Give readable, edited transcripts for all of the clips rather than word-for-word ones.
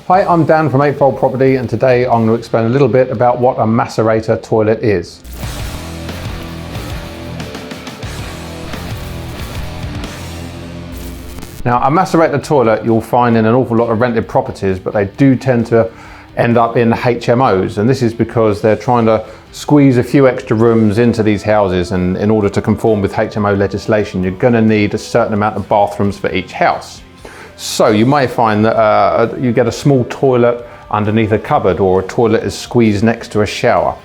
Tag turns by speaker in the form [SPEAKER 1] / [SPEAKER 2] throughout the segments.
[SPEAKER 1] Hi, I'm Dan from Eightfold Property, and today I'm going to explain a little bit about what a macerator toilet is. Now, a macerator toilet you'll find in an awful lot of rented properties, but they do tend to end up in HMOs, and this is because they're trying to squeeze a few extra rooms into these houses, and in order to conform with HMO legislation, you're going to need a certain amount of bathrooms for each house. So you may find that you get a small toilet underneath a cupboard, or a toilet is squeezed next to a shower.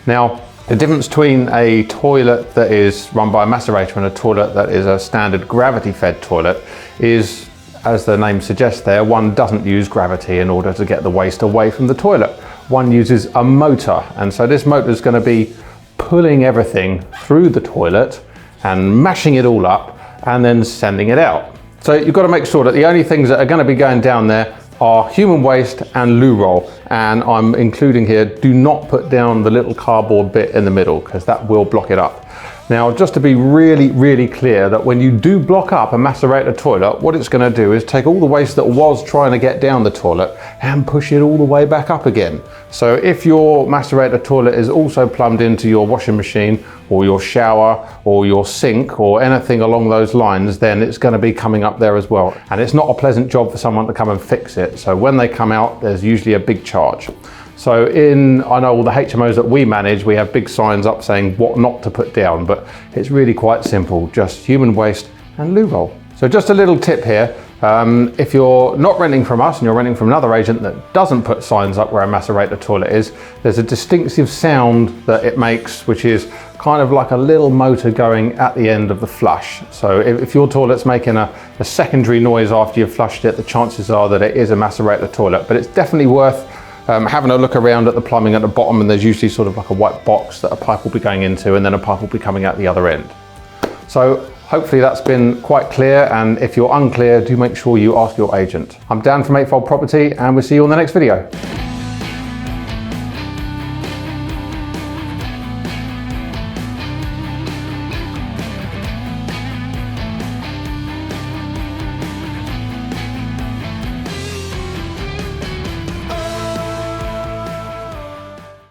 [SPEAKER 1] Now, the difference between a toilet that is run by a macerator and a toilet that is a standard gravity-fed toilet is, as the name suggests there, one doesn't use gravity in order to get the waste away from the toilet. One uses a motor, and so this motor is going to be pulling everything through the toilet and mashing it all up and then sending it out. So you've got to make sure that the only things that are going to be going down there are human waste and loo roll, and I'm including here, do not put down the little cardboard bit in the middle because that will block it up. Now, just to be really clear, that when you do block up a macerator toilet, what it's going to do is take all the waste that was trying to get down the toilet and push it all the way back up again. So if your macerator toilet is also plumbed into your washing machine or your shower or your sink or anything along those lines, then it's going to be coming up there as well. And it's not a pleasant job for someone to come and fix it. So when they come out, there's usually a big charge. So I know all the HMOs that we manage, we have big signs up saying what not to put down, but it's really quite simple, just human waste and loo roll. So just a little tip here, if you're not renting from us and you're renting from another agent that doesn't put signs up where a macerator toilet is, there's a distinctive sound that it makes, which is kind of like a little motor going at the end of the flush. So if your toilet's making a secondary noise after you've flushed it, the chances are that it is a macerator toilet, but it's definitely worth having a look around at the plumbing at the bottom, and there's usually sort of like a white box that a pipe will be going into, and then a pipe will be coming out the other end. So hopefully that's been quite clear, and if you're unclear, do make sure you ask your agent. I'm Dan from Eightfold Property, and we'll see you on the next video.